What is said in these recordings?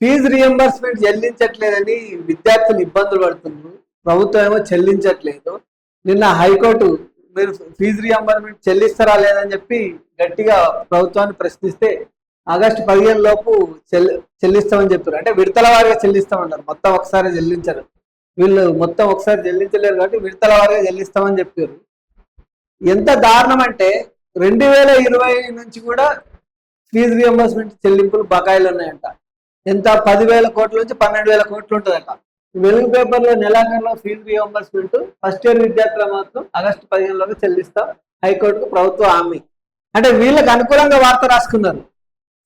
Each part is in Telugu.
ఫీజు రియంబర్స్మెంట్ చెల్లించట్లేదని విద్యార్థులు ఇబ్బందులు పడుతున్నారు. ప్రభుత్వం ఏమో చెల్లించట్లేదు. నిన్న హైకోర్టు మీరు ఫీజు రియంబర్స్మెంట్ చెల్లిస్తారా లేదని చెప్పి గట్టిగా ప్రభుత్వాన్ని ప్రశ్నిస్తే ఆగస్టు 15 లోపు చెల్లిస్తామని చెప్పారు. అంటే విడతల వారిగా చెల్లిస్తామన్నారు, మొత్తం ఒకసారి చెల్లించరు. వీళ్ళు మొత్తం ఒకసారి చెల్లించలేరు కాబట్టి విడతల వారిగా చెల్లిస్తామని చెప్పారు. ఎంత దారుణం అంటే 2020 నుంచి కూడా ఫీజు రియంబర్స్మెంట్ చెల్లింపులు బకాయిలు ఉన్నాయంట. ఎంత 10,000 కోట్ల నుంచి 12,000 కోట్లు ఉంటుందట. వెలుగు పేపర్లో నెలాఖరులో ఫీజు రియంబర్స్మెంట్ ఫస్ట్ ఇయర్ విద్యార్థులు మాత్రం ఆగస్టు 15 చెల్లిస్తాం హైకోర్టుకు ప్రభుత్వం హామీ. అంటే వీళ్ళకి అనుకూలంగా వార్త రాసుకున్నారు.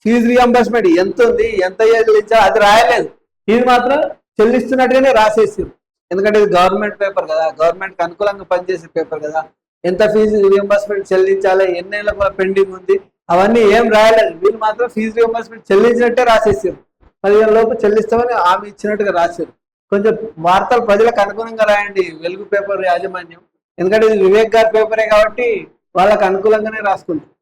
ఫీజు రియంబర్స్మెంట్ ఎంత ఉంది, ఎంత చెల్లించాలి అది రాయలేదు. ఇది మాత్రం చెల్లిస్తున్నట్టుగానే రాసేసారు. ఎందుకంటే ఇది గవర్నమెంట్ పేపర్ కదా, గవర్నమెంట్కి అనుకూలంగా పనిచేసే పేపర్ కదా. ఎంత ఫీజు రియంబర్స్మెంట్ చెల్లించాలి, ఎన్నేళ్ళ పెండింగ్ ఉంది, అవన్నీ ఏం రాయలేదు. వీళ్ళు మాత్రం ఫీజు రియంబర్స్మెంట్ చెల్లించినట్టే రాసేసారు. 15 లోపు చెల్లిస్తామని హామీ ఇచ్చినట్టుగా రాశారు. కొంచెం వార్తలు ప్రజలకు అనుగుణంగా రాయండి వెలుగు పేపర్ యాజమాన్యం. ఎందుకంటే ఇది వివేక్ గారి పేపరే కాబట్టి వాళ్ళకు అనుకూలంగానే రాసుకుంటారు.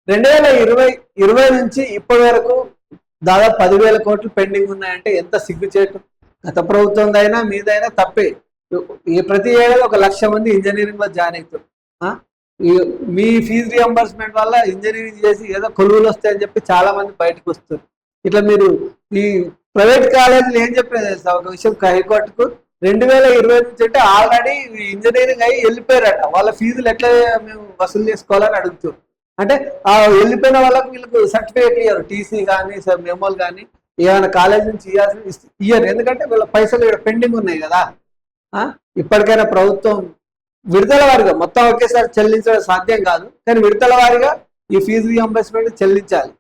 2020 నుంచి ఇప్పటి వరకు దాదాపు 10,000 కోట్లు పెండింగ్ ఉన్నాయంటే ఎంత సిగ్గుచేటు. గత ప్రభుత్వందైనా మీదైనా తప్పే. ప్రతి ఏడాది 1,00,000 మంది ఇంజనీరింగ్ లో జాయిన్ అవుతారు. మీ ఫీజు రియంబర్స్మెంట్ వల్ల ఇంజనీరింగ్ చేసి ఏదో కొలువులు వస్తాయని చెప్పి చాలా మంది బయటకు వస్తారు. ఇట్లా మీరు ఈ ప్రైవేట్ కాలేజీలు ఏం చెప్పేది ఒక విషయం హైకోర్టుకు 2020 నుంచి అంటే ఆల్రెడీ ఇంజనీరింగ్ అయ్యి వెళ్ళిపోయారట. వాళ్ళ ఫీజులు ఎట్లా మేము వసూలు చేసుకోవాలని అడుగుతారు. అంటే ఆ వెళ్ళిపోయిన వాళ్ళకు వీళ్ళకు సర్టిఫికేట్ ఇయ్యారు, టీసీ కానీ మెమోలు కానీ ఏమైనా కాలేజ్ నుంచి ఇయ్యారు. ఎందుకంటే వీళ్ళ పైసలు ఇక్కడ పెండింగ్ ఉన్నాయి కదా. ఇప్పటికైనా ప్రభుత్వం విడతల వారిగా మొత్తం ఒకేసారి చెల్లించడం సాధ్యం కాదు, కానీ విడతల వారిగా ఈ ఫీజు రియంబర్స్మెంట్ చెల్లించాలి.